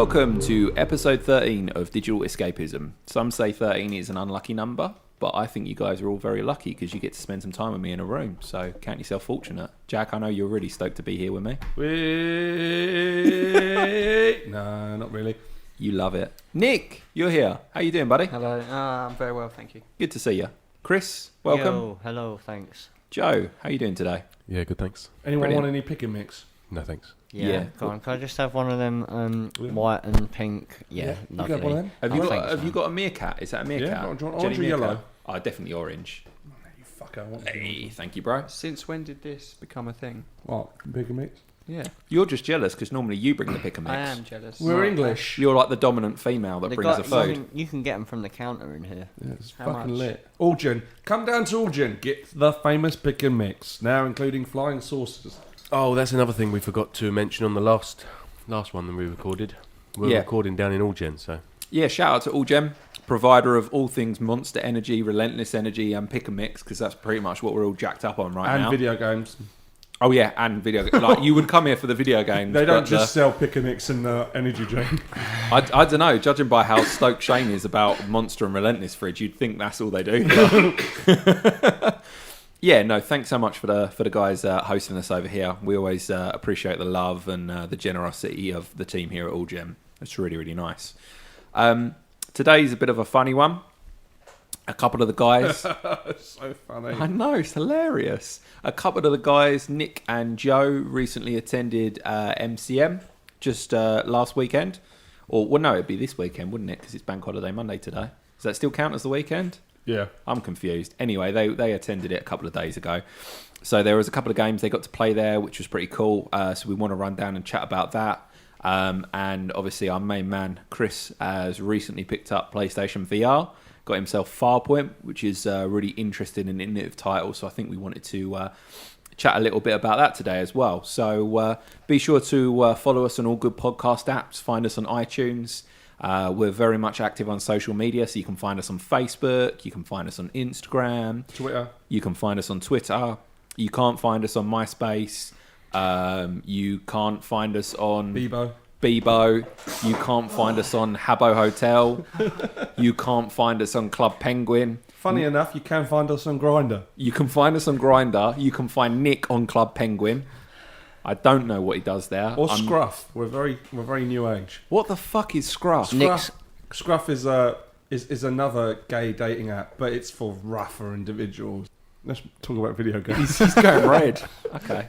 Welcome to episode 13 of Digital Escapism. Some say 13 is an unlucky number, but I think you guys are all very lucky because you get to spend some time with me in a room, so count yourself fortunate. Jack, I know you're really stoked to be here with me. No, not really. You love it. Nick, you're here. How you doing, buddy? Hello, I'm very well, thank you. Good to see you. Chris, welcome. Yo, hello, thanks. Joe, how you doing today? Yeah, good, thanks. Anyone Brilliant. want any pick and mix? No, thanks. Yeah. Go on, can I just have one of them white and pink? Yeah, You lovely. got one of them? Have you got a meerkat? Is that a meerkat? Yeah, do you want Jelly orange or meerkat? yellow? Oh, definitely orange. You fucker. I want Hey, thank you, bro. Since when did this become a thing? What? Pick and mix? Yeah, You're just jealous because normally you bring the pick and mix. I am jealous. We're English. You're like the dominant female that brings the food. You can get them from the counter in here. Yeah, it's How fucking much? lit. Algin. Come down to Algin. Get the famous pick and mix. Now including flying saucers. Oh, that's another thing we forgot to mention on the last one that we recorded. We're recording down in Allgen, so... Yeah, shout out to Allgem, provider of all things Monster Energy, Relentless Energy, and Pick and Mix, because that's pretty much what we're all jacked up on right now. And video games. Oh yeah, and video games. Like, you would come here for the video games. They don't but, just sell pick and mix and energy drink. I don't know, judging by how stoked Shane is about Monster and Relentless Fridge, you'd think that's all they do. Yeah, no, thanks so much for the guys hosting us over here. We always appreciate the love and the generosity of the team here at Allgem. It's really, really nice. Today's a bit of a funny one. A couple of the guys... So funny. I know, it's hilarious. A couple of the guys, Nick and Joe, recently attended MCM just last weekend. Well, no, it'd be this weekend, wouldn't it? Because it's Bank Holiday Monday today. Does that still count as the weekend? Yeah. I'm confused. Anyway, they attended it a couple of days ago. So there was a couple of games they got to play there, which was pretty cool. So we want to run down and chat about that. And obviously our main man, Chris, has recently picked up PlayStation VR. Got himself Farpoint, which is a really interesting and innovative title. So I think we wanted to chat a little bit about that today as well. So be sure to follow us on all good podcast apps. Find us on iTunes. We're very much active on social media, so you can find us on Facebook, you can find us on Instagram, Twitter. You can find us on Twitter, you can't find us on MySpace, you can't find us on Bebo, you can't find us on Habbo Hotel, you can't find us on Club Penguin. Funny enough, you can find us on Grindr. You can find us on Grindr, you can find Nick on Club Penguin. I don't know what he does there. Or Scruff. We're very new age. What the fuck is Scruff? Scruff is another gay dating app, but it's for rougher individuals. Let's talk about video games. He's going red. Okay.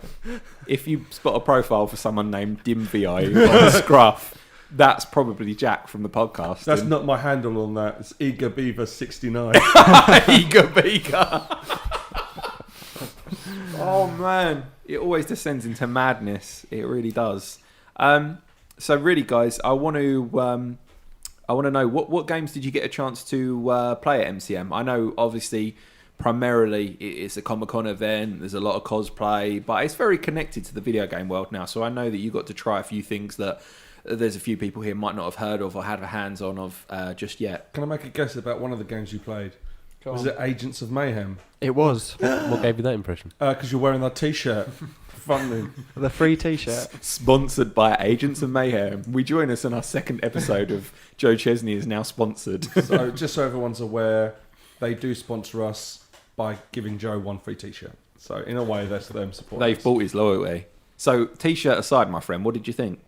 If you spot a profile for someone named DimVI on Scruff, that's probably Jack from the podcast. That's not my handle on that. It's Eager Beaver 69. Eager Beaver. Oh man, it always descends into madness. It really does. So really, guys, I want to know what games did you get a chance to play at MCM? I know, obviously, primarily it's a Comic-Con event. There's a lot of cosplay, but it's very connected to the video game world now. So I know that you got to try a few things that there's a few people here might not have heard of or had a hands on of just yet. Can I make a guess about one of the games you played? Was it Agents of Mayhem? It was. What gave you that impression? Because you're wearing that T-shirt. Funny. The free T-shirt. Sponsored by Agents of Mayhem. We join us in our second episode of Joe Chesney is now sponsored. So just so everyone's aware, they do sponsor us by giving Joe one free T-shirt. So in a way, that's them supporting They've us. bought his loyalty. So T-shirt aside, my friend, what did you think?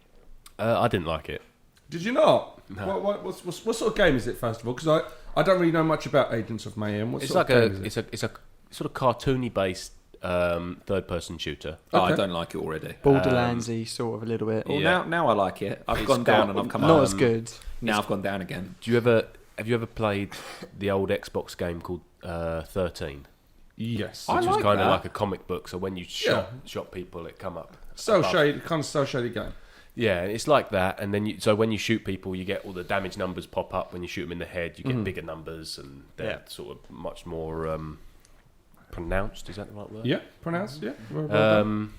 I didn't like it. Did you not? No. What sort of game is it, first of all? Because I don't really know much about Agents of Mayhem. What It's sort like of game is it? it's a sort of cartoony based third-person shooter. Oh, I Okay. don't like it already. Borderlands-y sort of a little bit. Well, Yeah. now I like it. I've It's gone down got- and I've come Not up. as good. Now I've gone down again. Have you ever played the old Xbox game called 13? Yes. I Which was like kind that. of like a comic book. So when you shot people, it come up. Cell above. shaded, kind of cell shaded game. Yeah, it's like that, and then so when you shoot people, you get all the damage numbers pop up. When you shoot them in the head, you get bigger numbers, and they're sort of much more pronounced. Is that the right word? Yeah, pronounced. Yeah. And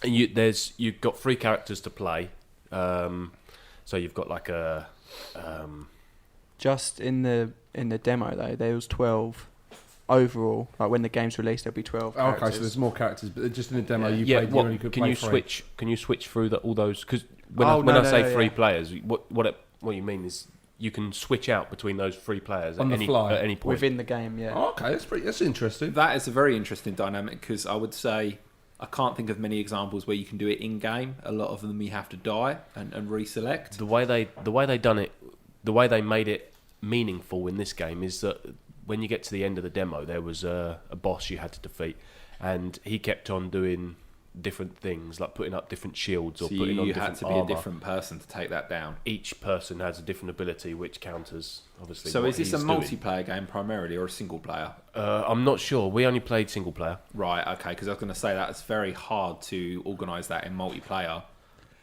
you've got 3 characters to play. So you've got like a Just in the demo though, there was 12 overall. Like when the game's released, there'll be 12. Okay, so there's more characters, but just in the demo you yeah. played. What, you only could can play you 3. switch? Can you switch through all those? Because when I say three players, what you mean is you can switch out between those three players On the fly. at any point. Within the game, yeah. Oh, okay, that's interesting. That is a very interesting dynamic because I would say I can't think of many examples where you can do it in game. A lot of them you have to die and reselect. The way they done it, the way they made it meaningful in this game is that when you get to the end of the demo, there was a boss you had to defeat, and he kept on doing different things, like putting up different shields or So putting on you different had to be armor. a different person to take that down. Each person has a different ability, which counters obviously. So what is this a he's doing. multiplayer game primarily or a single player? I'm not sure. We only played single player. Right, okay, because I was going to say that it's very hard to organise that in multiplayer,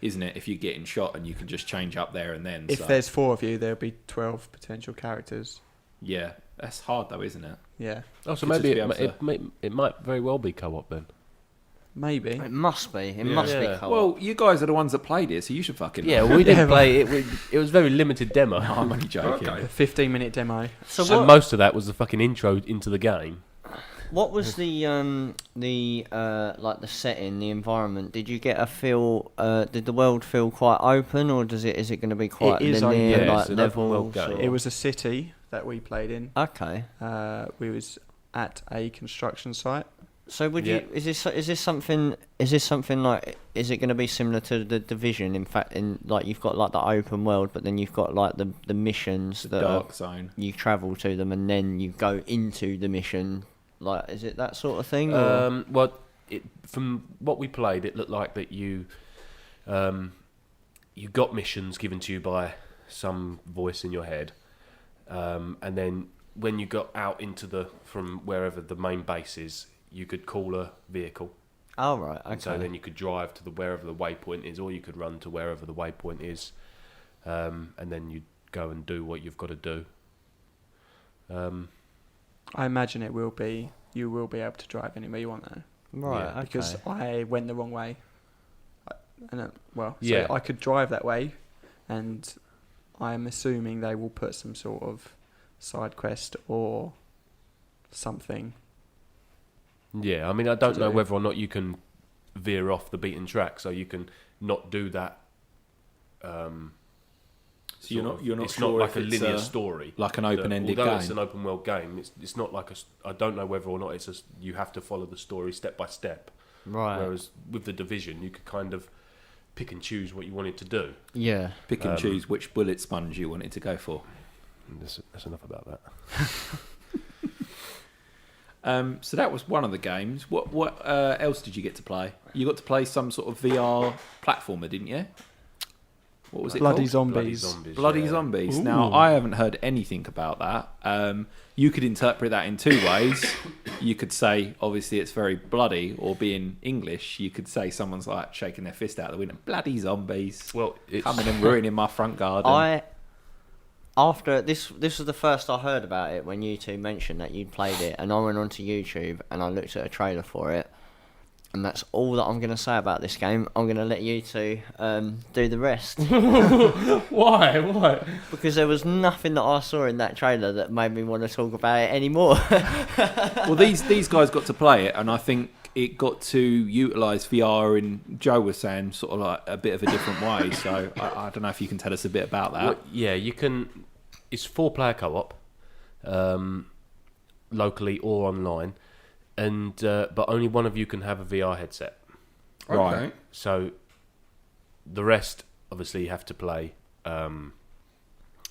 isn't it? If you're getting shot and you can just change up there and then. If there's 4 of you, there'll be 12 potential characters. Yeah, that's hard though, isn't it? Yeah. Oh, so Good maybe to be able it might very well be co-op then. Maybe. It must be. It must be Yeah. co-op. Well, you guys are the ones that played it, so you should fucking. Yeah, we didn't play it. It was very limited demo. No, I'm only joking. Okay. A 15-minute demo. so And what, most of that was the fucking intro into the game. what was the like the setting, the environment? Did you get a feel? Did the world feel quite open, or is it going to be quite is linear, open. Yeah, like it's an open world levels? game. or- It was a city that we played in. okay. We was at a construction site. So would Yeah. you? Is this something? Is this something like? Is it going to be similar to the Division? In fact, in like you've got like the open world, but then you've got like the missions The that dark are, zone. you travel to them, and then you go into the mission. Like, is it that sort of thing? Well, from what we played, it looked like that you got missions given to you by some voice in your head, and then when you got out into from wherever the main base is, you could call a vehicle. Oh right, okay. And so then you could drive to wherever the waypoint is, or you could run to wherever the waypoint is, and then you go and do what you've got to do. I imagine you will be able to drive anywhere you want though. right, yeah, okay. Because I went the wrong way. Yeah. I could drive that way, and I'm assuming they will put some sort of side quest or something. Yeah, I mean, I don't know do. whether or not you can veer off the beaten track, so you can not do that. So you're not It's sure not like if a it's linear story. like an open-ended Although game. it's an open world game, it's not like I don't know whether or not it's you have to follow the story step by step. Right. Whereas with the Division, you could kind of pick and choose what you wanted to do. Yeah. Pick and choose which bullet sponge you wanted to go for. And that's enough about that. So that was one of the games. What else did you get to play? You got to play some sort of VR platformer, didn't you? What was it Bloody called? Zombies. Bloody yeah. Zombies. Ooh. Now, I haven't heard anything about that. You could interpret that in two ways. You could say, obviously, it's very bloody, or be in English, you could say someone's like shaking their fist out the window. Bloody zombies. Well, it's Coming and ruining my front garden. After this was the first I heard about it when you two mentioned that you'd played it, and I went onto YouTube and I looked at a trailer for it, and that's all that I'm going to say about this game. I'm going to let you two do the rest. Why? Because there was nothing that I saw in that trailer that made me want to talk about it anymore. Well, these guys got to play it, and I think it got to utilise VR in, Joe was saying, sort of like a bit of a different way. So I don't know if you can tell us a bit about that. Well, yeah, you can. It's 4-player co-op, locally or online, and but only one of you can have a VR headset. Right. Okay. So the rest, obviously, you have to play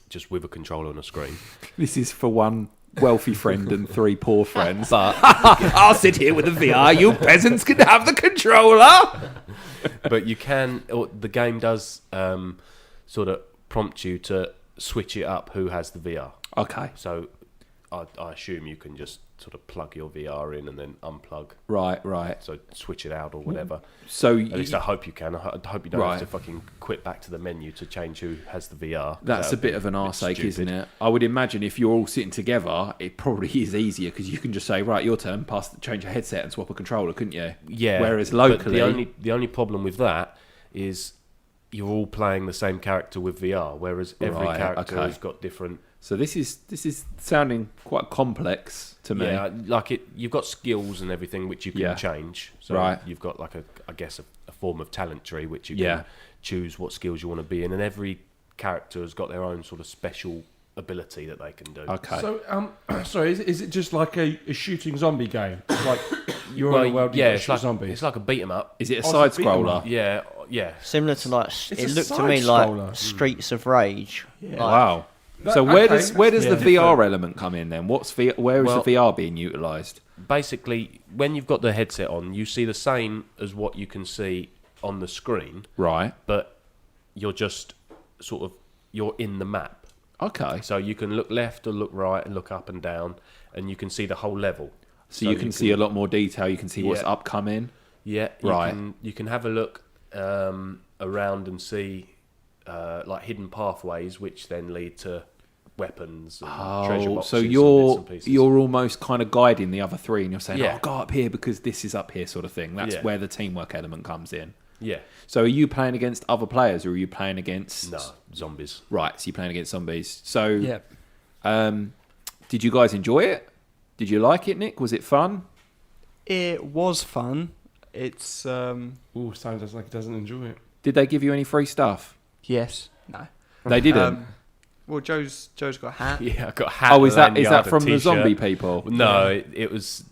just with a controller on a screen. This is for one wealthy friend and 3 poor friends. But I'll sit here with a VR. You peasants can have the controller. But you can. Or the game does sort of prompt you to switch it up. Who has the VR? Okay. So I assume you can just sort of plug your VR in and then unplug. Right. So switch it out or whatever. So At least I hope you can. I hope you don't Right. have to fucking quit back to the menu to change who has the VR. that's a That would bit be of an arse ache, stupid. isn't it? I would imagine if you're all sitting together, it probably is easier because you can just say, right, your turn, change your headset and swap a controller, couldn't you? Yeah. Whereas but locally, the only problem with that is you're all playing the same character with VR, whereas every Right, character okay. has got different. so this is sounding quite complex to me. Yeah, like it. You've got skills and everything which you can Yeah. change. So Right. you've got like a form of talent tree which you Yeah. can choose what skills you want to be in, and every character has got their own sort of special ability that they can do. Okay. So, sorry, is it just like a shooting zombie game? Like you're Well, in a world, yeah, you it's shoot like zombies. it's like a beat 'em up. Is it a Oh, side it's a beat 'em scroller? up. Yeah. Similar to like It's it a looked to me side-scroller. like Streets of Rage. Yeah. Like, Wow. That- So where okay, does the that's VR element come in then? Where is Well- the VR being utilised? Basically, when you've got the headset on, you see the same as what you can see on the screen, Right. but you're just you're in the map. Okay. So you can look left or look right and look up and down, and you can see the whole level. So you can see a lot more detail. You can see what's Yeah. upcoming. Yeah, Right. You can have a look around and see like hidden pathways, which then lead to weapons and treasure Oh, boxes. so and bits you're and pieces. you're almost kind of guiding the other three, and you're saying, Yeah. "Oh, go up here because this is up here," sort of thing. That's Yeah. where the teamwork element comes in. Yeah. So, are you playing against other players, or are you playing against? No, zombies. Right. So you're playing against zombies. So, Yeah. Did you guys enjoy it? Did you like it, Nick? Was it fun? It was fun. It's Ooh, sounds like he doesn't enjoy it. Did they give you any free stuff? yes, no. They didn't. Well, Joe's got a hat. Yeah, I got a hat. Oh, is a that lanyard, a from the t-shirt. zombie people? No, it was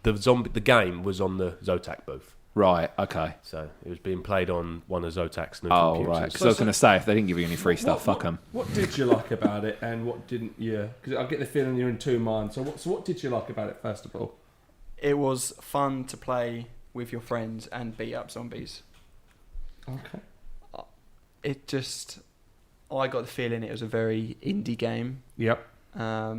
the game was on the Zotac booth, Right. Okay. so it was being played on one of Zotac's new Oh, computers. right. Because I was going to say, if they didn't give you any free stuff, fuck them. What did you like about it, and what didn't you? Because I get the feeling you're in two minds. So what did you like about it first of all? It was fun to play with your friends and beat up zombies. Okay. It just, I got the feeling it was a very indie game. Yep. I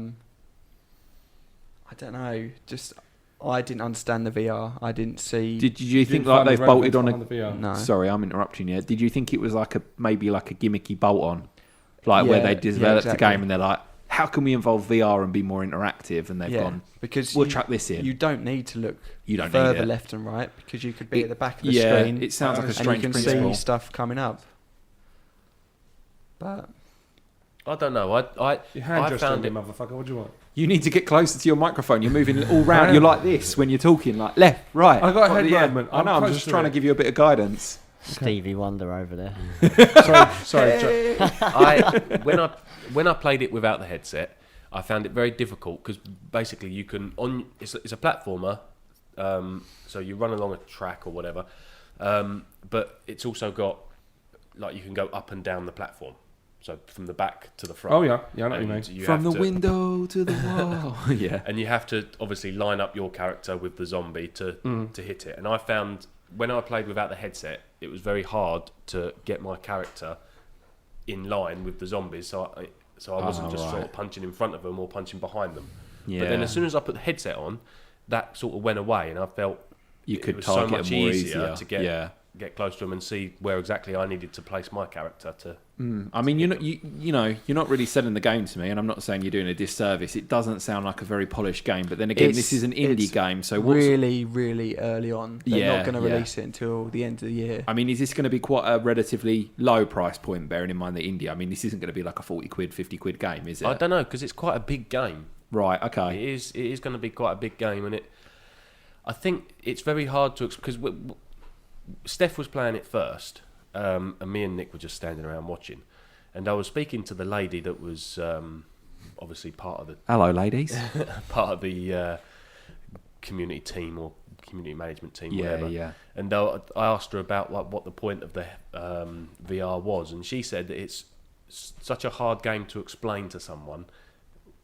don't know. Just I didn't understand the VR. I didn't see. Did you think Didn't like find the they've bolted on relevance a? behind the VR. No. Sorry, I'm interrupting you. Did you think it was like maybe like a gimmicky bolt on, like where Yeah, they yeah, developed the exactly. game and they're like, how can we involve VR and be more interactive? And they've gone, because we'll you, chuck this in. you don't need to look You don't need further it. left and right because you could be It- at the back of the Yeah, screen it sounds like a and you strange can principle. see stuff coming up. But I don't know. I Your hand I gesture, found you it. motherfucker. What do you want? You need to get closer to your microphone. You're moving all round. You're like this when you're talking, like left, right. I got a head Yeah, movement. I know. I'm close just to trying it. to give you a bit of guidance. Stevie Wonder over there. Sorry, Joe. When I played it without the headset, I found it very difficult because basically you can it's a platformer, so you run along a track or whatever, but it's also got like you can go up and down the platform, so from the back to the front. Oh yeah, I know what you And mean. you From have the to- window to the wall. Yeah. and you have to obviously line up your character with the zombie to hit it. And I found when I played without the headset, it was very hard to get my character in line with the zombies. So I wasn't just sort of punching in front of them or punching behind them. Yeah. But then as soon as I put the headset on, that sort of went away, and I felt you it could was so target much them more easier to yeah. get close to them and see where exactly I needed to place my character to. I mean, you know, you're not really selling the game to me, and I'm not saying you're doing a disservice. It doesn't sound like a very polished game, but then again, this is an indie it's game, so what's, really, really early on. They're Yeah, not going to yeah. release it until the end of the year. I mean, is this going to be quite a relatively low price point, bearing in mind the indie? I mean, this isn't going to be like a 40 quid, 50 quid game, is it? I don't know because it's quite a big game. Right, okay. It is going to be quite a big game, and I think it's very hard to because Steph was playing it first, and me and Nick were just standing around watching, and I was speaking to the lady that was obviously part of Hello, ladies. the community team or community management team, whatever. Yeah. And I asked her about like what the point of the VR was, and she said that it's such a hard game to explain to someone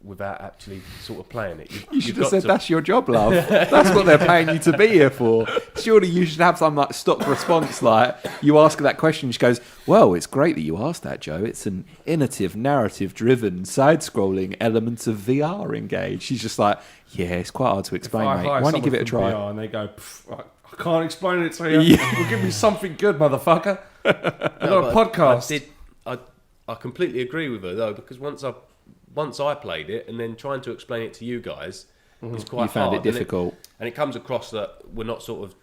without actually sort of playing it. You You've should have got said to- that's your job, love. That's what they're paying you to be here for. Surely you should have some like stock response, like you ask her that question, she goes, "Well, it's great that you asked that, Joe. It's an innovative, narrative-driven, side-scrolling elements of VR engaged." She's just like, "Yeah, it's quite hard to explain, mate. Why don't you give it a try?" VR and they go, I can't explain it to you. Well, give me something good, motherfucker. I've got a podcast. I completely agree with her though, because once I played it and then trying to explain it to you guys is quite You found hard, it difficult. and it comes across that we're not sort of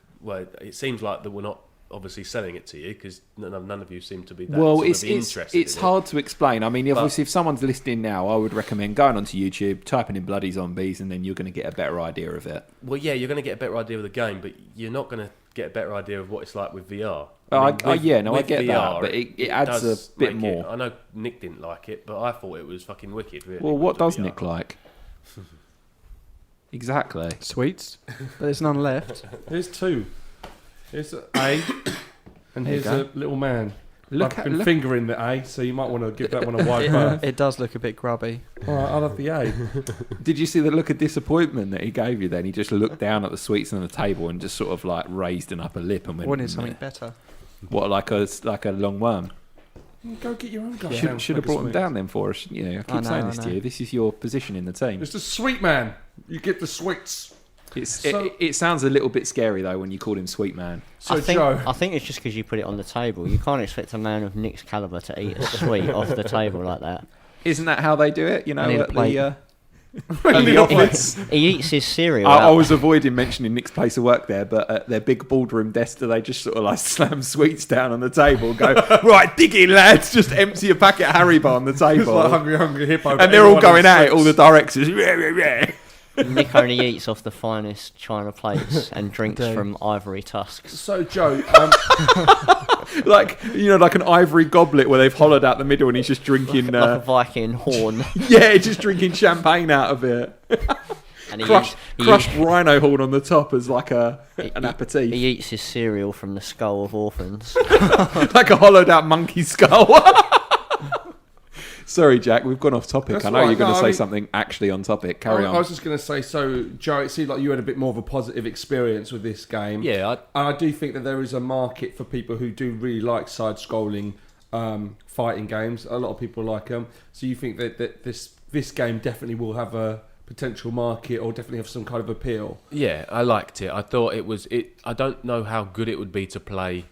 it seems like that we're not obviously selling it to you because none of you seem to be that Well, sort it's of interested it's in it. hard to explain. I mean, obviously, if someone's listening now, I would recommend going onto YouTube, typing in bloody zombies, and then you're going to get a better idea of it. Well, yeah, you're going to get a better idea of the game, but you're not going to get a better idea of what it's like with VR. I mean, get that, VR, but it adds does a bit make more. I know Nick didn't like it, but I thought it was fucking wicked. Really. Well, what does VR. Nick like? Exactly. Sweets, but there's none left. Here's two. Here's A, and There you here's go. a little man. Look I've been fingering the A, so you might want to give that one a wide It, berth. it does look a bit grubby. All right, I'll have the A. Did you see the look of disappointment that he gave you then? He just looked down at the sweets on the table and just sort of like raised an upper lip and went, Wanted something better. What, like a long worm? Go get your own guy. Should have brought him down then for us, shouldn't you? I keep saying this to you. This is your position in the team. It's the sweet man. You get the sweets. It sounds a little bit scary though when you call him Sweet Man. So I think, Joe, I think it's just because you put it on the table. You can't expect a man of Nick's caliber to eat a sweet off the table like that. Isn't that how they do it? You know, I need a at plate. the, at the office. He eats his cereal. I out. was avoiding mentioning Nick's place of work there, but at their big boardroom desk, do they just sort of like slam sweets down on the table and go, right, dig in, lads, just empty a packet of Haribo on the It's table. like hungry hippo. And they're all going at it, all the directors. Nick only eats off the finest china plates and drinks Indeed. from ivory tusks. So Joe, Like, you know, like an ivory goblet where they've hollowed out the middle and he's just drinking, Like a Viking horn. yeah, just drinking champagne out of it. And he Crushed eats, rhino horn on the top as like an he aperitif. he eats his cereal from the skull of orphans. Like a hollowed out monkey skull. Sorry, Jack, we've gone off topic. That's I know all right. you're going No, to I say mean- something actually on topic. Carry I on. was just going to say, so Joe, it seemed like you had a bit more of a positive experience with this game. Yeah, And I do think that there is a market for people who do really like side-scrolling fighting games. A lot of people like them. So you think that this game definitely will have a potential market or definitely have some kind of appeal? yeah, I liked it. I thought it was it. I don't know how good it would be to play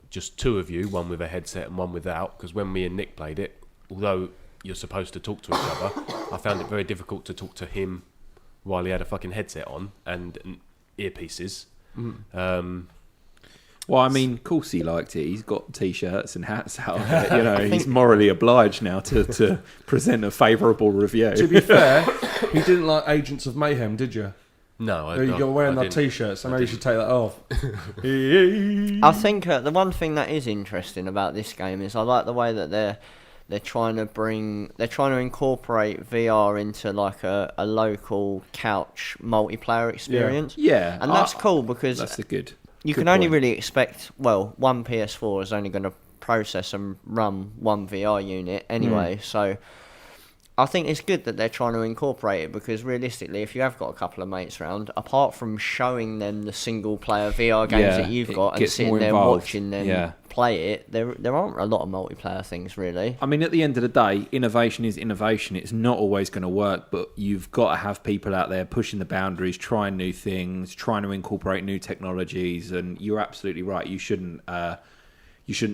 just two of you, one with a headset and one without. Because when me and Nick played it, although you're supposed to talk to each other, I found it very difficult to talk to him while he had a fucking headset on and earpieces. Well, I mean, of course he liked it. He's got T-shirts and hats out of it. You know, he's morally obliged now to present a favourable review. To be fair, you didn't like Agents of Mayhem, did you? No, I You're wearing I that didn't. T-shirts. I know I you didn't. should take that off. I think the one thing that is interesting about this game is I like the way that they're trying to incorporate VR into like a local couch multiplayer experience. Yeah, And that's cool because that's a good. you good can only point. really expect, well, one PS4 is only going to process and run one VR unit anyway, so I think it's good that they're trying to incorporate it because realistically, if you have got a couple of mates around, apart from showing them the single player VR games Yeah, that you've it got and gets sitting more there involved. watching them Yeah. play it, there aren't a lot of multiplayer things really. I mean, at the end of the day, innovation is innovation. It's not always going to work, but you've got to have people out there pushing the boundaries, trying new things, trying to incorporate new technologies. And you're absolutely right. You shouldn't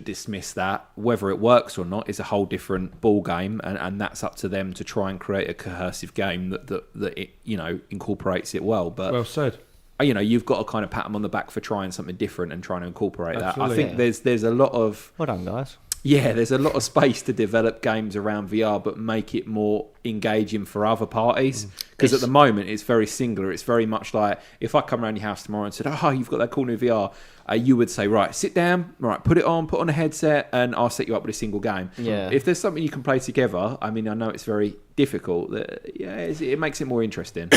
dismiss that. Whether it works or not is a whole different ball game, and that's up to them to try and create a cohesive game that it, you know, incorporates it well. But Well said. you know, you've got to kind of pat them on the back for trying something different and trying to incorporate that. I Absolutely. think there's a lot of Well done, guys. there's a lot of space to develop games around VR, but make it more engaging for other parties. Because at the moment, it's very singular. It's very much like if I come around your house tomorrow and said, "Oh, you've got that cool new VR," you would say, "Right, sit down, right, put on a headset, and I'll set you up with a single game." Yeah. If there's something you can play together, I mean, I know it's very difficult. It makes it more interesting.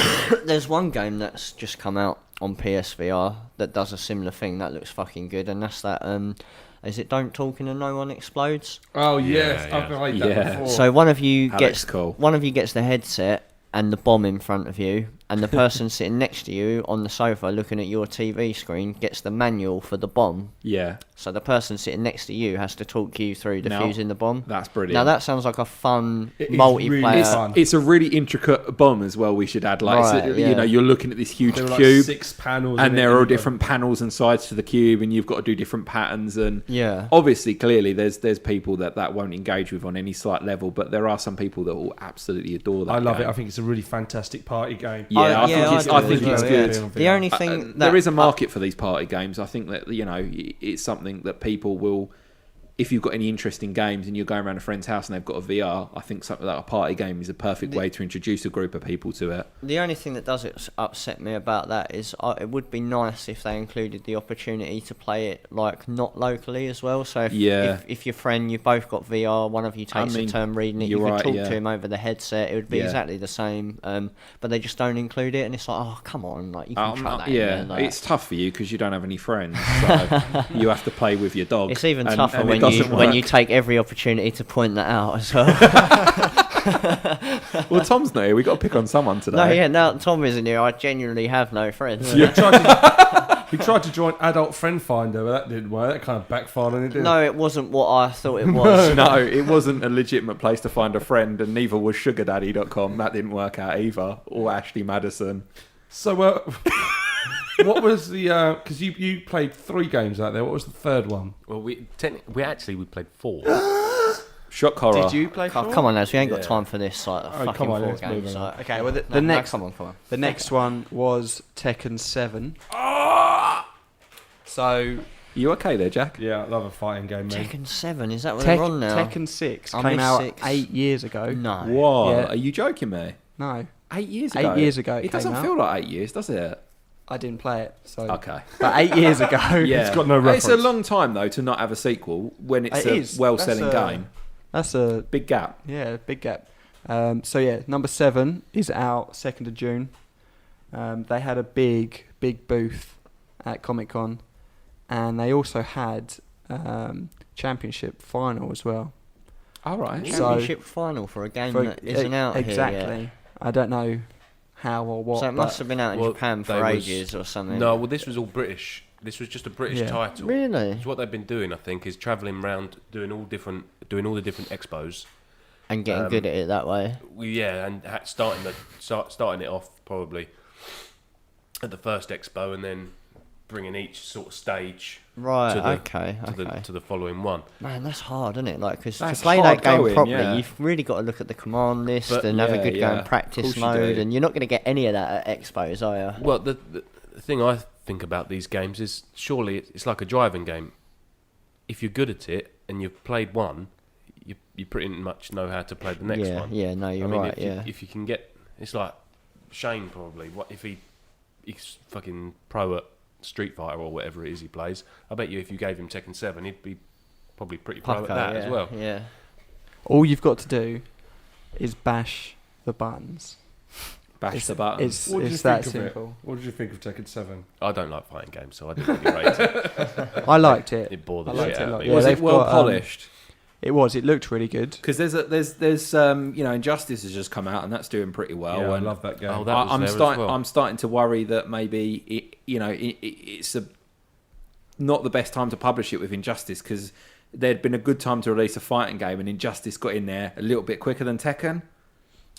There's one game that's just come out on PSVR that does a similar thing that looks fucking good, and that's that. Is it Don't Talking and No One Explodes? Oh yes, Yeah, I've yeah. played that Yeah. before. So one of you That gets looks cool. the headset and the bomb in front of you, and the person sitting next to you on the sofa looking at your TV screen gets the manual for the bomb. Yeah, So the person sitting next to you has to talk you through Now, defusing the bomb. that's brilliant. Now that sounds like a fun It is multiplayer. really fun. It's a really intricate bomb as well. We should add, like, Right, you yeah. know, you're looking at this huge There were like cube, 6 panels, and in there it, are and different panels and sides to the cube, and you've got to do different patterns. And Yeah. obviously, clearly, there's people that won't engage with on any slight level, but there are some people that will absolutely adore that. I love game. it. I think it's a really fantastic party game. Yeah, I think it's do as well, good. yeah. The only thing that There is a market for these party games. I think that, you know, it's something that people will if you've got any interest in games and you're going around a friend's house and they've got a VR, I think something like a party game is a perfect way to introduce a group of people to it. The only thing that does upset me about that is it would be nice if they included the opportunity to play it like not locally as well. So if your friend, you've both got VR, one of you takes a turn reading it, you can talk to him over the headset. It would be exactly the same. But they just don't include it, and it's like, oh come on, like you can try that. Yeah, in there, like. It's tough for you because you don't have any friends, so you have to play with your dog. It's even tougher when you take every opportunity to point that out as well. Well, Tom's not here. We got to pick on someone today. No, yeah, now that Tom isn't here, I genuinely have no friends. He tried to join Adult Friend Finder, but that didn't work. That kind of backfired on it, didn't it? No, it wasn't what I thought it was. No, it wasn't a legitimate place to find a friend, and neither was sugardaddy.com. That didn't work out either. Or Ashley Madison. So, what was the... Because you played 3 games out there. What was the third one? Well, we played 4. Shock horror. Did you play 4? Oh, come on, lads, we ain't got time for this. Like, fucking come on, 4 let's games. move on. Like, Okay, well, the no, next... come on. The next one was Tekken 7. So... You okay there, Jack? Yeah, I love a fighting game, man. Tekken 7, is that what they're on now? Tekken 6 I came missed out 6. 8 years ago. No. What? Yeah. Are you joking me? No, 8 years ago? 8 years ago It came doesn't out. feel like 8 years, does it? I didn't play it. So Okay. But 8 years ago. Yeah. It's got no reference. It's a long time, though, to not have a sequel when it's It is. a well-selling That's a- game. That's a Big gap. big gap. So yeah, number 7 is out 2nd of June. They had a big booth at Comic-Con, and they also had championship final as well. All right. So- Championship final for a game that isn't out exactly. here yet. I don't know how or what. So it must have been out in Well, Japan they for was- ages or something. No, well, this was all British. This was just a British Yeah. title. Really? So what they've been doing, I think, is travelling around doing all the different expos. And getting good at it that way. Yeah, and starting it off probably at the first expo, and then bringing each sort of stage Right, to the, okay. to the following one. Man, that's hard, isn't it? Like, because to That's play hard that game going, properly, yeah. you've really got to look at the command list But- and have a Yeah, good go yeah. in practice Of course you mode, do. and you're not going to get any of that at expos, are you? Well, the thing I think about these games is surely it's like a driving game. If you're good at it and you've played one, you pretty much know how to play the next one. Yeah, no, you're right, if you can get, it's like Shane probably. What if he's fucking pro at Street Fighter or whatever it is he plays? I bet you if you gave him Tekken 7, he'd be probably pretty pro Pucko, at that as well. Yeah. all you've got to do is bash the buttons. Bash the button. It's What did you that think of it? simple. What did you think of Tekken 7? I don't like fighting games, so I didn't really rate it. I liked it. It bored the I liked shit it out a of lot. me. Yeah, Was they've it well got, polished? It was. It looked really good. Because there's Injustice has just come out and that's doing pretty well. Yeah, I and love that game. Oh, that was there as well. I'm starting to worry that maybe it's not the best time to publish it with Injustice, because there'd been a good time to release a fighting game and Injustice got in there a little bit quicker than Tekken,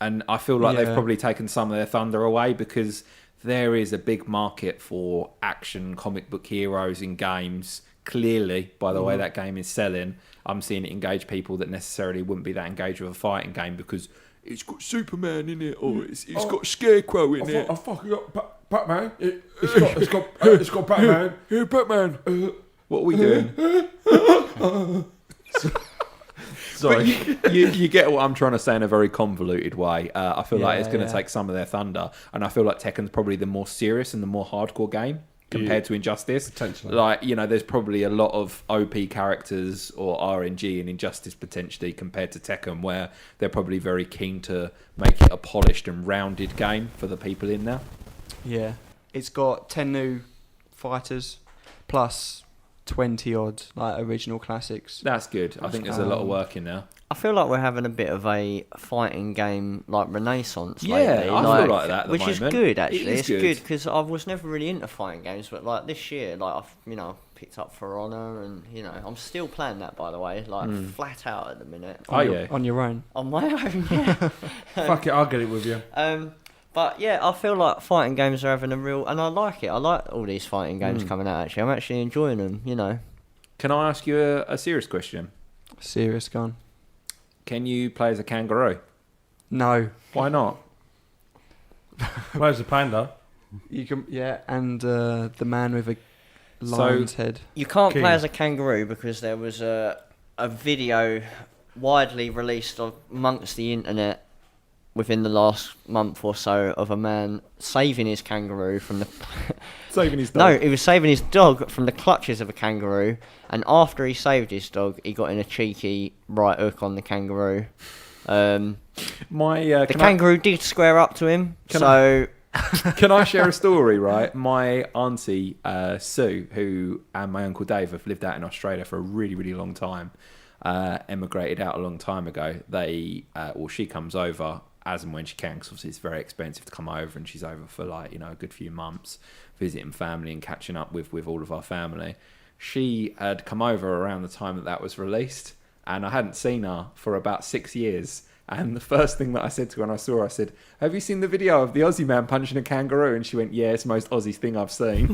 and I feel like they've Yeah. probably taken some of their thunder away, because there is a big market for action comic book heroes in games. Clearly, by the way that game is selling, I'm seeing it engage people that necessarily wouldn't be that engaged with a fighting game because it's got Superman in it, or it's got Scarecrow in it. I fucking got Batman. It's got Batman. Hey, Batman. What are we doing? Sorry. You get what I'm trying to say in a very convoluted way. I feel like it's going to Yeah. take some of their thunder, and I feel like Tekken's probably the more serious and the more hardcore game compared to Injustice. Potentially. Like, there's probably a lot of OP characters or RNG in Injustice potentially compared to Tekken, where they're probably very keen to make it a polished and rounded game for the people in there. Yeah. It's got 10 new fighters plus 20 odd like original classics. That's good. I think there's a lot of work in there. I feel like we're having a bit of a fighting game like renaissance Yeah, lately. I feel like that at the which is moment. good It actually. is It's good. good because I was never really into fighting games, but like this year, like I've picked up For Honor, and I'm still playing that, by the way, like flat out at the minute. Oh, yeah. On your own. On my own, yeah. Fuck it, I'll get it with you. But yeah, I feel like fighting games are having a real, and I like it. I like all these fighting games coming out. Actually, I'm actually enjoying them. Can I ask you a serious question? Serious gun. Can you play as a kangaroo? No. Why not? Where's the panda? You can, and the man with a lion's head. You can't King. play as a kangaroo because there was a video widely released amongst the internet within the last month or so of a man saving his kangaroo from the... Saving his dog. No, he was saving his dog from the clutches of a kangaroo, and after he saved his dog, he got in a cheeky right hook on the kangaroo. The kangaroo did square up to him, Can I share a story, right? My auntie, Sue, who and my uncle Dave have lived out in Australia for a really, really long time, emigrated out a long time ago. She comes over as and when she can, because obviously it's very expensive to come over, and she's over for like, a good few months, visiting family and catching up with all of our family. She had come over around the time that was released, and I hadn't seen her for about 6 years. And the first thing that I said to her when I saw her, I said, "Have you seen the video of the Aussie man punching a kangaroo?" And she went, "Yeah, it's the most Aussie thing I've seen."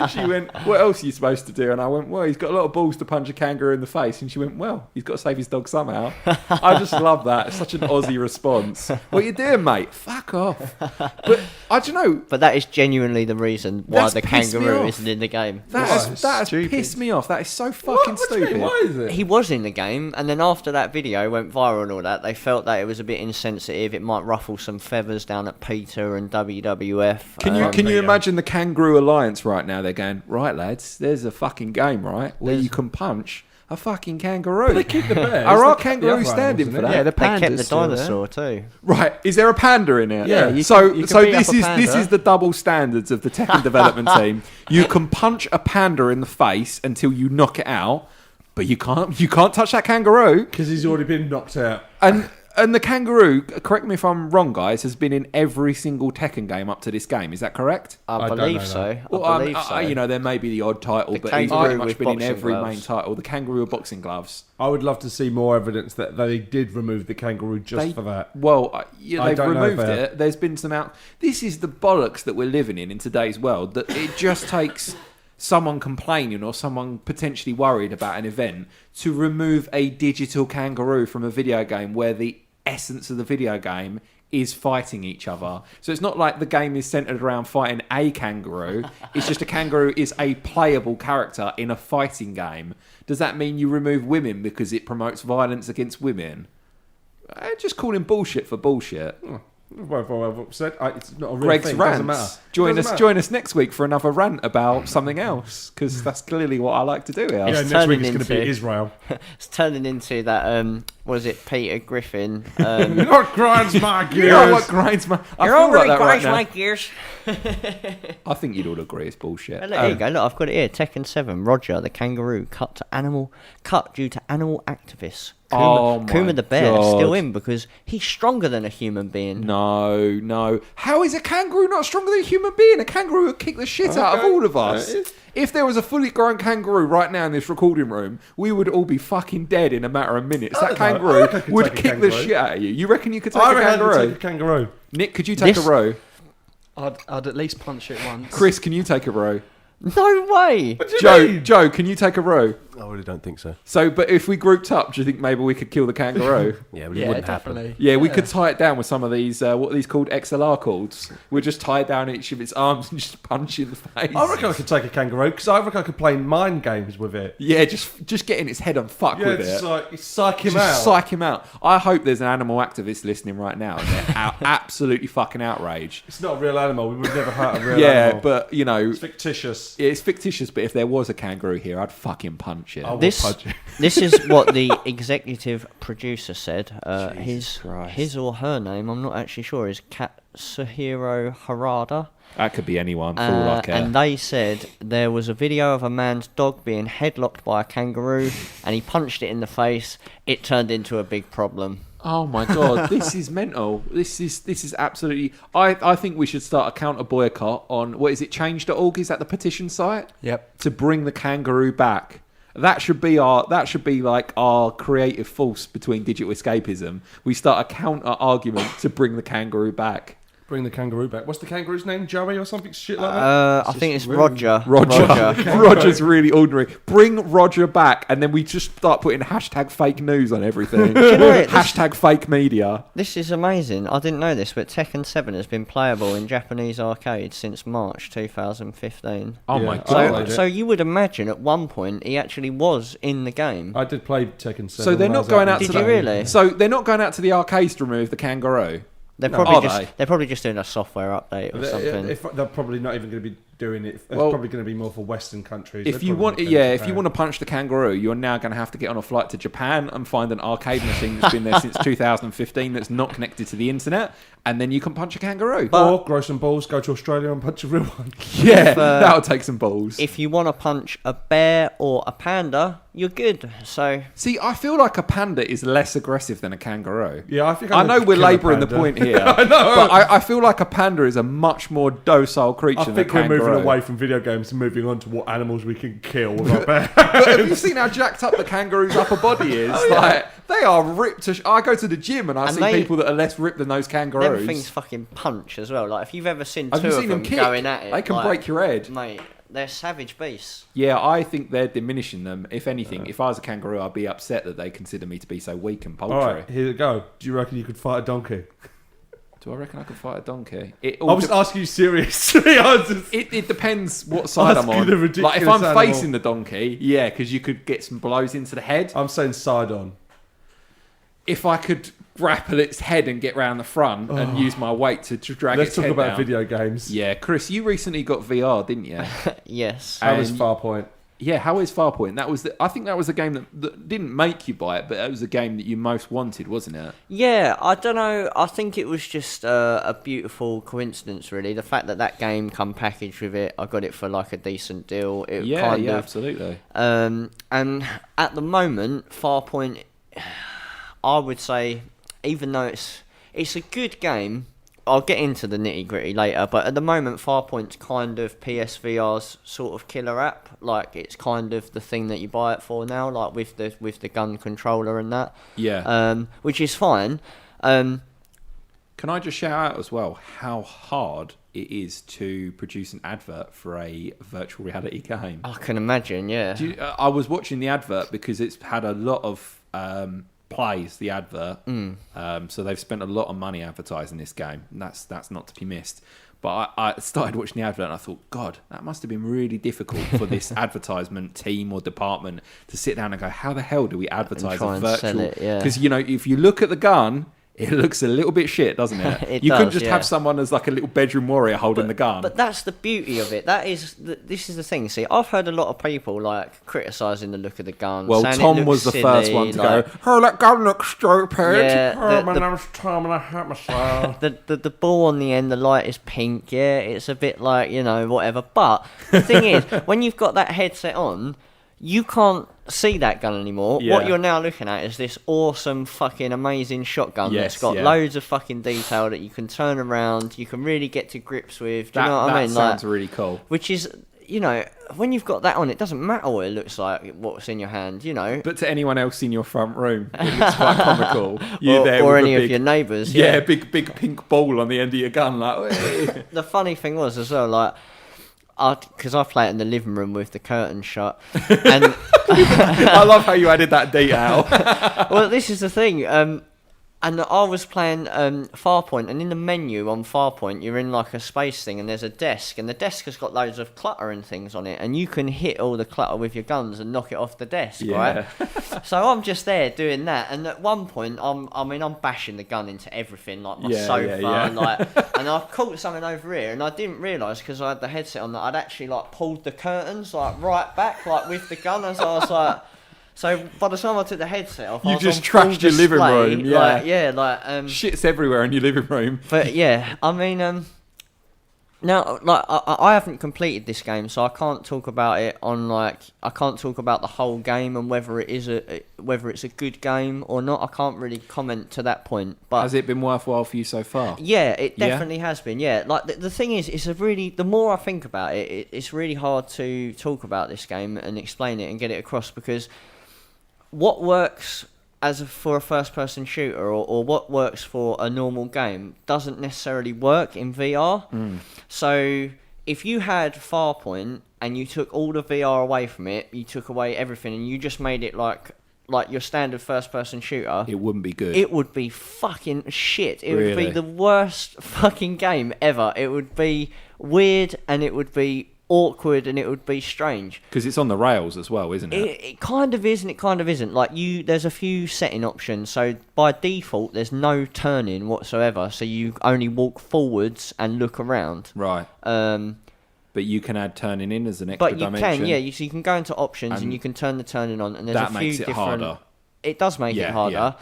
She went, "What else are you supposed to do?" And I went, "Well, he's got a lot of balls to punch a kangaroo in the face." And she went, "Well, he's got to save his dog somehow." I just love that. It's such an Aussie response. "What are you doing, mate?" "Fuck off." But I don't know. But that is genuinely the reason why That's the pissed me kangaroo off. isn't in the game. That has pissed me off. That is so fucking What do you stupid. mean? Why is it? He was in the game, and then after that video went viral and all that, they felt that it was a bit insensitive. It might ruffle some feathers down at Peter and WWF. Can you imagine the Kangaroo Alliance right now? They're going, "Right, lads, there's a fucking game, right, where you can punch a fucking kangaroo." But they keep the bears. Are our the kangaroos other standing animals, for isn't that? it? Yeah, the They kept panda's the still there. dinosaur too. Right, is there a panda in it? Yeah, you So can beat this up a is panda. the double standards of the Tekken development team. You can punch a panda in the face until you knock it out, but you can't touch that kangaroo. Because he's already been knocked out. And the kangaroo, correct me if I'm wrong, guys, has been in every single Tekken game up to this game. Is that correct? I don't believe know so. that. I believe so. There may be the odd title, The but he's kangaroo pretty much with been in boxing every gloves. main title. The kangaroo with boxing gloves. I would love to see more evidence that they did remove the kangaroo just for that. Well, I they've don't know if removed they it. There's been some out. This is the bollocks that we're living in today's world. That it just takes someone complaining or someone potentially worried about an event to remove a digital kangaroo from a video game where the essence of the video game is fighting each other. So it's not like the game is centered around fighting a kangaroo. It's just a kangaroo is a playable character in a fighting game. Does that mean you remove women because it promotes violence against women? Just calling bullshit for bullshit. Well, said, it's not a real Greg's thing. It doesn't matter. rants. It doesn't matter. Join us next week for another rant about something else, because that's clearly what I like to do here. Yeah, It's next week turning it's going to be into- Israel. It's turning into that. Was it Peter Griffin? What grinds my gears? You know what grinds my... I feel like that right now. gears. I think you'd all agree it's bullshit. There you go. Look, I've got it here. Tekken 7. Roger the kangaroo cut due to animal activists. Oh my Kuma the bear God. still in because he's stronger than a human being. No. How is a kangaroo not stronger than a human being? A kangaroo would kick the shit out of all of us. If there was a fully grown kangaroo right now in this recording room, we would all be fucking dead in a matter of minutes. That don't know. I kangaroo reckon I could would take a kick the kangaroo. shit out of you. You reckon you could take I a reckon I kangaroo? could take a kangaroo. Nick, could you take This- a row? I'd at least punch it once. Chris, can you take a row? No way. What do you mean? Joe, can you take a row? I really don't think so. So, but if we grouped up, do you think maybe we could kill the kangaroo? Yeah, but it Yeah, wouldn't definitely. happen. Yeah, we could tie it down with some of these, what are these called, XLR cords. We'll just tie down each of its arms and just punch it in the face. I reckon I could take a kangaroo because I reckon I could play mind games with it. Yeah, just get in its head and fuck Yeah, with just it. like psych him Just out. psych him out. I hope there's an animal activist listening right now and they're absolutely fucking outraged. It's not a real animal. We would never hurt a real Yeah, animal. but, you know, It's fictitious. it's fictitious, but if there was a kangaroo here, I'd fucking punch it. I will This punch it. this is what the executive producer said. Jesus Christ. His or her name, I'm not actually sure, is Katsuhiro Harada. That could be anyone, for all I care. And they said there was a video of a man's dog being headlocked by a kangaroo, and he punched it in the face. It turned into a big problem. Oh my god, this is mental. This is absolutely. I think we should start a counter boycott on what is it? Change.org, is that the petition site? Yep. To bring the kangaroo back. That should be like our creative force between digital escapism. We start a counter argument to bring the kangaroo back. Bring the kangaroo back. What's the kangaroo's name? Joey or something shit like that? I think it's really- Roger. Roger's really ordinary. Bring Roger back, and then we just start putting hashtag fake news on everything. you know it? Hashtag fake media. This is amazing. I didn't know this, but Tekken 7 has been playable in Japanese arcades since March 2015. Oh Yeah, my I god! played it. So you would imagine at one point he actually was in the game. I did play Tekken 7. So they're when I not was going in out to Did the you really? So they're not going out to the arcades to remove the kangaroo. They're No. probably Are just they? they're probably just doing a software update or something. They're probably not even going to be doing it. It's Well, probably going to be more for Western countries. If you want, if you want to punch the kangaroo, you're now going to have to get on a flight to Japan and find an arcade machine that's been there since 2015 that's not connected to the internet, and then you can punch a kangaroo. or grow some balls, go to Australia and punch a real one. Yeah, that'll take some balls. If you want to punch a bear or a panda, you're good. So See, I feel like a panda is less aggressive than a kangaroo. Yeah, I think I I'm know gonna we're kill a labouring the panda. point here, I know. but I feel like a panda is a much more docile creature I than a think we're kangaroo. moving away from video games and moving on to what animals we can kill with our bear. But have you seen how jacked up the kangaroo's upper body is? Like they are ripped. I go to the gym and I And see they- people that are less ripped than those kangaroos. them things fucking punch as well. Like if you've ever seen Have two you of seen them them kick? going at it, They can like, break your head. mate. They're savage beasts. Yeah, I think they're diminishing them. If anything, if I was a kangaroo, I'd be upset that they consider me to be so weak and paltry. All right, here we go. Do you reckon you could fight a donkey? Do I reckon I could fight a donkey? I was asking you seriously. I was just... It depends what side I'm Asking on. a ridiculous Like if I'm animal. facing the donkey, yeah, because you could get some blows into the head. I'm saying side on. If I could grapple its head and get round the front and use my weight to drag Let's its talk head about down. video games. Yeah, Chris, you recently got VR, didn't you? Yes. How was And- Farpoint? Yeah, how is Farpoint? I think that was a game that didn't make you buy it, but it was a game that you most wanted, wasn't it? Yeah, I don't know. I think it was just a beautiful coincidence, really. The fact that that game come packaged with it, I got it for like a decent deal. It Yeah, kind yeah, of, absolutely. and at the moment, Farpoint, I would say, even though it's a good game, I'll get into the nitty gritty later. But at the moment, Farpoint's kind of PSVR's sort of killer app. Like it's kind of the thing that you buy it for now, like with the gun controller and that. Yeah. Which is fine. Can I just shout out as well how hard it is to produce an advert for a virtual reality game? I can imagine, yeah. I was watching the advert because it's had a lot of plays, the advert. So they've spent a lot of money advertising this game, and that's not to be missed. But I started watching the advert and I thought, God, that must have been really difficult for this advertisement team or department to sit down and go, how the hell do we advertise try a and virtual? sell it, yeah. Because, you know, if you look at the gun, it looks a little bit shit, doesn't it? It you does, couldn't just yeah. have someone as like a little bedroom warrior holding the gun. But that's the beauty of it. This is the thing. See, I've heard a lot of people like criticising the look of the gun. Well, saying it Tom looks was the silly, first one to like, go, oh, that gun looks stupid. Yeah, Oh, my name's Tom and I hurt myself. the ball on the end, the light is pink. Yeah, it's a bit like, you know, whatever. But the thing is, when you've got that headset on, you can't see that gun anymore. Yeah. What you're now looking at is this awesome, fucking amazing shotgun Yes, that's got yeah. loads of fucking detail that you can turn around, you can really get to grips with. Do you know what I mean? That sounds really cool. Which is, you know, when you've got that on, it doesn't matter what it looks like, what's in your hand, you know. But to anyone else in your front room, it looks quite comical. You're or there or with any a of big, your neighbours. yeah, big pink ball on the end of your gun. Like, "Hey." The funny thing was as well, like, because I play it in the living room with the curtain shut, and I love how you added that detail. well, this is the thing. And I was playing Farpoint, and in the menu on Farpoint, you're in like a space thing, and there's a desk, and the desk has got loads of clutter and things on it, and you can hit all the clutter with your guns and knock it off the desk, right? So I'm just there doing that, and at one point, I'm bashing the gun into everything, like my Yeah, sofa, yeah. and like, and I caught something over here, and I didn't realise because I had the headset on that I'd actually like pulled the curtains like right back, like with the gun, and so I was like. So by the time I took the headset off, You I was just on full trashed your living display, room, yeah. like Shit's everywhere in your living room. but yeah, I mean, now like I haven't completed this game, so I can't talk about it on like I can't talk about the whole game and whether it's a good game or not. I can't really comment to that point. But Has it been worthwhile for you so far? yeah, it Yeah? definitely has been. Yeah, like the thing is, the more I think about it, it's really hard to talk about this game and explain it and get it across because what works for a first-person shooter or what works for a normal game doesn't necessarily work in VR. So if you had Farpoint and you took all the VR away from it, you took away everything, and you just made it like your standard first-person shooter, It wouldn't be good. it would be fucking shit. It would Really? be the worst fucking game ever. It would be weird, and it would be awkward, and it would be strange. Because it's on the rails as well, isn't it? It kind of is and it kind of isn't. Like there's a few setting options. So by default, there's no turning whatsoever. So you only walk forwards and look around. Right. But you can add turning in as an extra But you dimension. can, yeah. So you can go into options and And you can turn the turning on. And there's that a few makes it different. harder. It does make it Yeah, harder.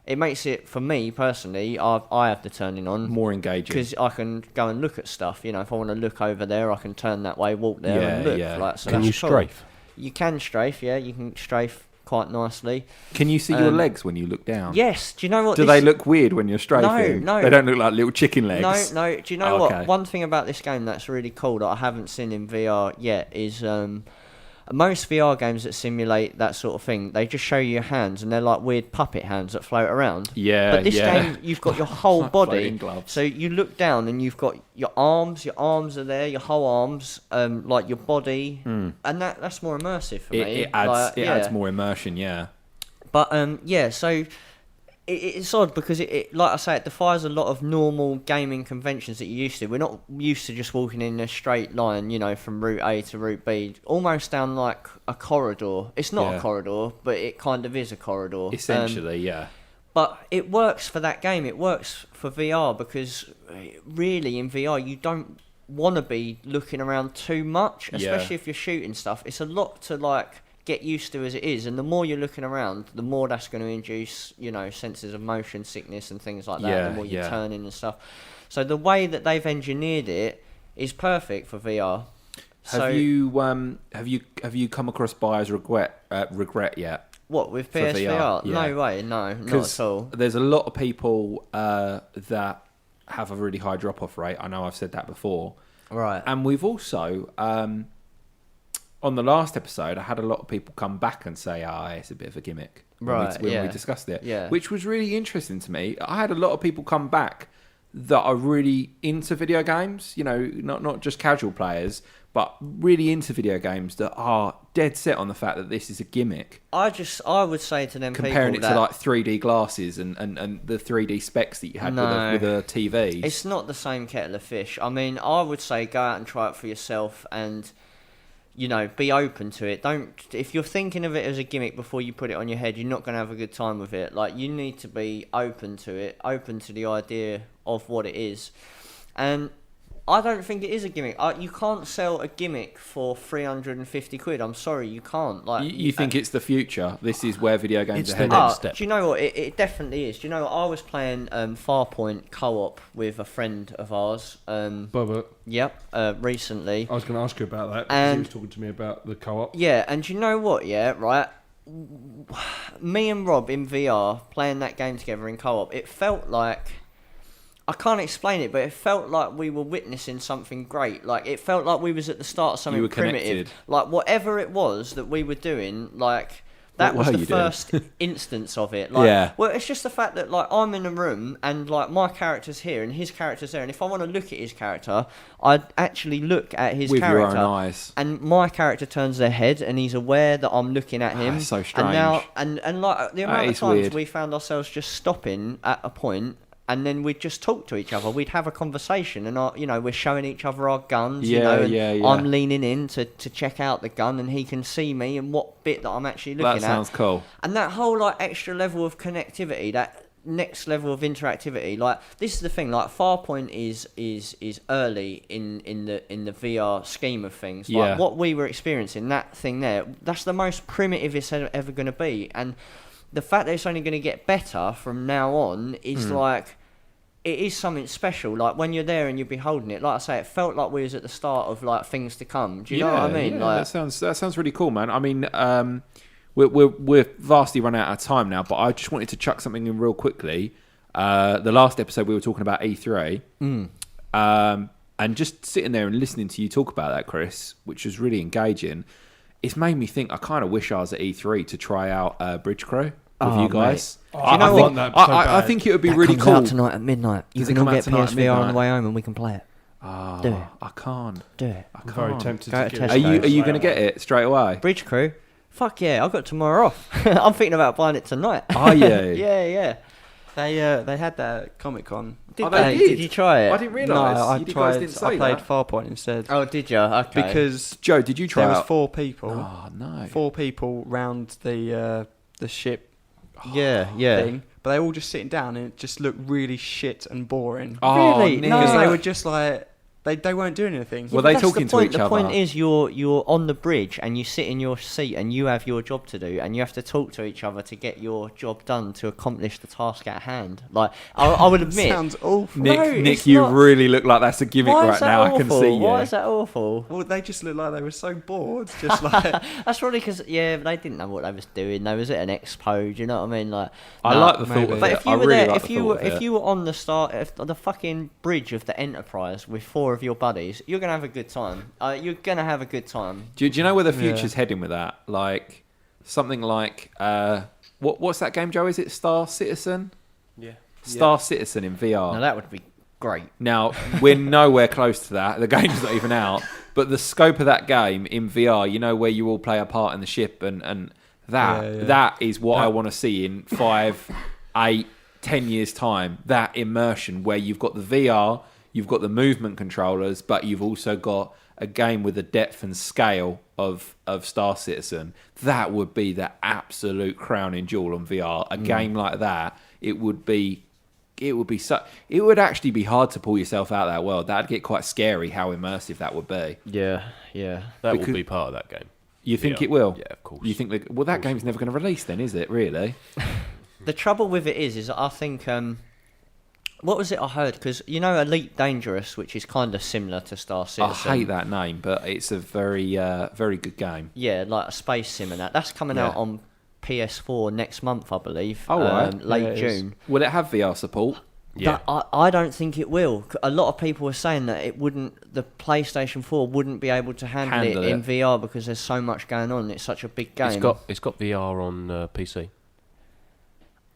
It makes it, for me personally, I have the turning on. More engaging. Because I can go and look at stuff. You know, if I want to look over there, I can turn that way, walk there, and look. Yeah. Like, so Can that's you cool. strafe? You can strafe, yeah. You can strafe quite nicely. Can you see your legs when you look down? Yes. Do you know what? Do they look weird when you're strafing? No. They don't look like little chicken legs. No. Do you know Okay. what? One thing about this game that's really cool that I haven't seen in VR yet is most VR games that simulate that sort of thing, they just show you your hands and they're like weird puppet hands that float around. Yeah, But this yeah. game, you've got your whole Like body. floating gloves. So you look down and you've got your arms are there, your whole arms, like your body, and that's more immersive for me. It adds Like, it yeah. adds more immersion, yeah. But so it's odd because it, like I say, it defies a lot of normal gaming conventions that you're used to. We're not used to just walking in a straight line, you know, from route A to route B, almost down like a corridor. It's not Yeah. a corridor, but it kind of is a corridor. Essentially, yeah. But it works for that game. It works for VR because really in VR you don't want to be looking around too much, especially if you're shooting stuff. It's a lot to like get used to as it is, and the more you're looking around, the more that's going to induce, you know, senses of motion sickness and things like that. Yeah, the more you're yeah. turning and stuff. So the way that they've engineered it is perfect for VR. Have you come across buyer's regret yet? What, with For PSVR? VR? Yeah. No way, no, not 'Cause at all. there's a lot of people that have a really high drop-off rate. I know I've said that before. Right. And we've also, on the last episode, I had a lot of people come back and say, it's a bit of a gimmick. Right, when yeah. we discussed it. Yeah. Which was really interesting to me. I had a lot of people come back that are really into video games, you know, not just casual players, but really into video games that are dead set on the fact that this is a gimmick. I would say to them Comparing people it to that like 3D glasses and the 3D specs that you had No. with a TV. it's not the same kettle of fish. I mean, I would say go out and try it for yourself and, you know, be open to it. If you're thinking of it as a gimmick before you put it on your head, you're not going to have a good time with it. Like, you need to be open to it, open to the idea of what it is. And I don't think it is a gimmick. You can't sell a gimmick for 350 quid. I'm sorry, you can't. Like, you think it's the future? This is where video games It's are the headed. next step. Do you know what? It definitely is. Do you know what? I was playing Farpoint co-op with a friend of ours. Bubba, Recently. I was going to ask you about that because And- he was talking to me about the co-op. Yeah, and do you know what? Yeah, right. Me and Rob in VR playing that game together in co-op. It felt like, I can't explain it, but it felt like we were witnessing something great. Like, it felt like we was at the start of something were primitive. connected. Like, whatever it was that we were doing, like, that What was were the you doing? first instance of it. Like, Yeah. well, it's just the fact that, like, I'm in a room and, like, my character's here and his character's there. And if I want to look at his character, I'd actually look at his With character. your own eyes. And my character turns their head and he's aware that I'm looking at him. it's so And strange. now, and like, the amount of is times weird. we found ourselves just stopping at a point and then we'd just talk to each other. We'd have a conversation and, we're showing each other our guns, and yeah. I'm leaning in to check out the gun and he can see me and what bit that I'm actually looking That sounds at. cool. And that whole, like, extra level of connectivity, that next level of interactivity, like, this is the thing, like, Farpoint is early in the VR scheme of things. Like, Yeah. what we were experiencing, that thing there, that's the most primitive it's ever going to be. And the fact that it's only going to get better from now on is like, it is something special. Like, when you're there and you're beholding it, like I say, it felt like we was at the start of, like, things to come. Do you know what I mean? Yeah, Like, that sounds really cool, man. I mean, we're vastly run out of time now, but I just wanted to chuck something in real quickly. The last episode we were talking about E3, and just sitting there and listening to you talk about that, Chris, which was really engaging. It's made me think. I kind of wish I was at E3 to try out Bridge Crew. you guys. Oh, you know I what? want that so I bad. think it would be That really comes cool. out tonight at midnight. You Does it can all come out get tonight at PSVR on the midnight? way home and we can play it. Oh, Do it. I can't. Do it. I I'm can't. very tempted Go to to get Tesco. it. Are you going to get it straight away? Bridge Crew? Fuck yeah, I've got tomorrow off. I'm thinking about buying it tonight. Are you? Yeah. They had that at Comic Con. Oh, They they did you try it? I didn't No, realise. I You guys tried. didn't say I played that. Farpoint instead Oh, did you? Okay. because Joe, did you try there was out? 4 people. Oh no. 4 people round the ship yeah. thing, but they were all just sitting down, and it just looked really shit and boring. Oh, Really? Nick. No. Because they were just like they weren't doing anything. Were But they that's talking the to point. each The point other? is you're on the bridge and you sit in your seat and you have your job to do and you have to talk to each other to get your job done to accomplish the task at hand. Like I would admit, Sounds awful. Nick, No, Nick, it's you not. really look like that's a gimmick why right is that now. awful? I can see you. Why is that awful? Well, they just looked like they were so bored. Just like That's probably because they didn't know what they was doing. They was at an expo. Do you know what I mean? Like I nah. like the thought maybe. of But it. if you I were really there, like if the you thought were of it. if you were on the fucking bridge of the Enterprise with 4 of your buddies, you're gonna have a good time. You're gonna have a good time. Do you know where the Yeah. future's heading with that? Like something like what's that game, Joe? Is it Star Citizen? Yeah. Star Citizen in VR. Now that would be great. Now, we're nowhere close to that. The game's not even out. But the scope of that game in VR, you know, where you all play a part in the ship and that Yeah. that is what I want to see in 5, 8, 10 years' time. That immersion where you've got the VR, you've got the movement controllers, but you've also got a game with the depth and scale of Star Citizen. That would be the absolute crowning jewel on VR. A game like that, it would actually be hard to pull yourself out of that world. That'd get quite scary how immersive that would be. Yeah. That Because- will be part of that game. You think VR. it will? Yeah, of course. You think that? Well, that game's never going to release then, is it? Really? The trouble with it is I think what was it I heard? Because you know Elite Dangerous, which is kind of similar to Star Citizen. I hate that name, but it's a very, very good game. Yeah, like a space sim and that. That's coming out on PS4 next month, I believe. Oh, right. Late Yeah, it is. June. Will it have VR support? Yeah. I don't think it will. A lot of people were saying that it wouldn't. The PlayStation 4 wouldn't be able to handle it in VR because there's so much going on. It's such a big game. It's got VR on PC.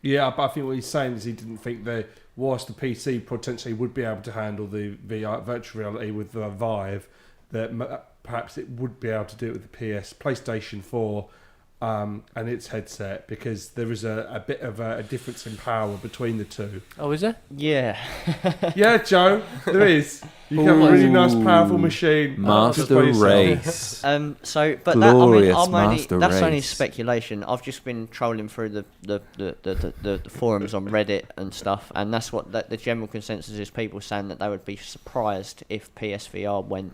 Yeah, but I think what he's saying is he didn't think that whilst the PC potentially would be able to handle the VR virtual reality with the Vive, that perhaps it would be able to do it with the PlayStation 4 and its headset, because there is a bit of a difference in power between the two. Oh, is there? Yeah. Yeah, Joe, there is. You can have a really nice, powerful machine. just by Master yourself. Race. So, but Glorious I'm only, Master that's only Race. speculation. I've just been trolling through the forums on Reddit and stuff, and that's what the general consensus is. People saying that they would be surprised if PSVR went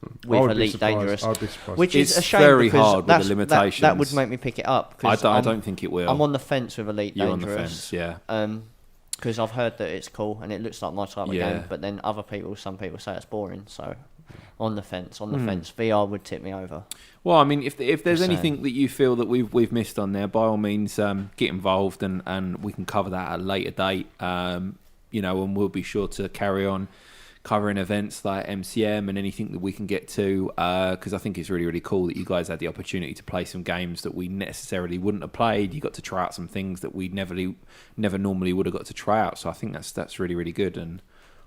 I with would be Elite surprised. Dangerous, I would be surprised. which is It's a shame very because hard with the that's- limitations. That would make me pick it up. I 'Cause don't think it will. I'm on the fence with Elite You're Dangerous. on the fence, yeah. Because I've heard that it's cool and it looks like my type of Yeah. game, but then some people say it's boring. So, on the fence. Hmm. VR would tip me over. Well, I mean, if there's Just anything that you feel that we've missed on there, by all means, get involved and we can cover that at a later date. And we'll be sure to carry on covering events like MCM and anything that we can get to, because I think it's really, really cool that you guys had the opportunity to play some games that we necessarily wouldn't have played. You got to try out some things that we never normally would have got to try out. So I think that's really, really good, and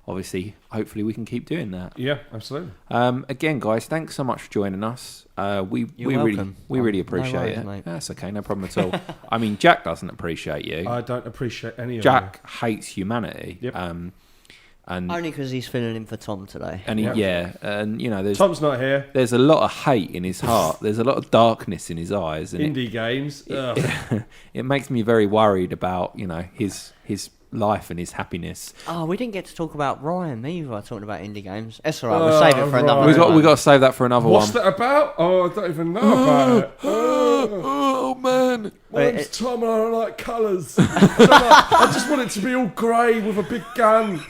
obviously, hopefully, we can keep doing that. Yeah, absolutely. Again, guys, thanks so much for joining us. We You're welcome. really No appreciate worries, it. mate. That's okay, no problem at all. I mean, Jack doesn't appreciate you. I don't appreciate any of Jack hates humanity. Yep. And Only because he's filling in for Tom today. and it. Tom's not here. there's a lot of hate in his heart. There's a lot of darkness in his eyes, and Indie games. Ugh. it makes me very worried about his life and his happiness. Oh, we didn't get to talk about Ryan either. Talking about indie games. That's all right. We'll save it for another. Ryan. We one. got to save that for another What's one. that about? Oh, I don't even know about it. Oh man! My name's Tom and I don't like colours. I just want it to be all grey with a big gun.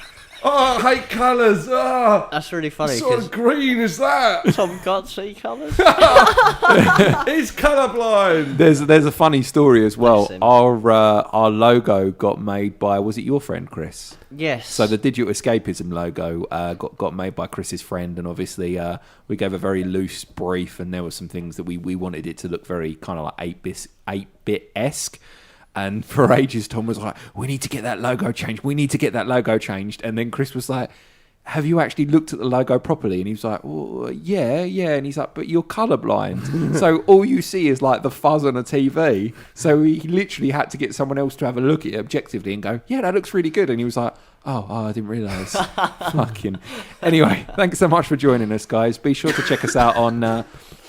Oh, I hate colours. Oh, That's really funny what sort because of green is that? Tom can't see colours. He's colourblind. There's a funny story as well. Bless him. Our logo got made by, was it your friend Chris? Yes. So the Digital Escapism logo got made by Chris's friend, and obviously we gave a very loose brief, and there were some things that we wanted it to look very kind of like 8-bit-esque. And for ages, Tom was like, we need to get that logo changed. We need to get that logo changed. And then Chris was like, have you actually looked at the logo properly? And he was like, well, yeah. And he's like, but you're colourblind. So all you see is like the fuzz on a TV. So he literally had to get someone else to have a look at it objectively and go, yeah, that looks really good. And he was like, oh, I didn't realise. Fucking. Anyway, thanks so much for joining us, guys. Be sure to check us out on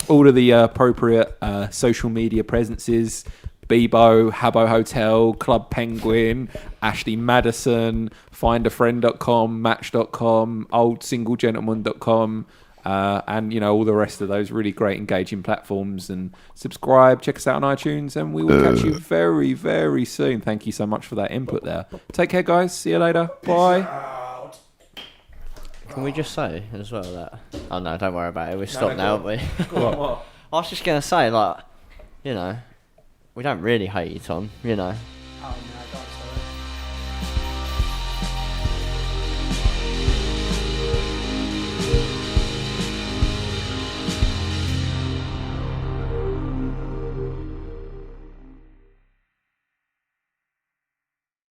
all of the appropriate social media presences. Bebo, Habbo Hotel, Club Penguin, Ashley Madison, findafriend.com, match.com, oldsinglegentleman.com, and all the rest of those really great engaging platforms. And subscribe, check us out on iTunes, and we will catch you very, very soon. Thank you so much for that input there. Take care, guys. See you later. Bye. Can we just say as well that... Oh, no, don't worry about it. We've stopped now, haven't we? I was just going to say, we don't really hate you, Tom, Oh, no.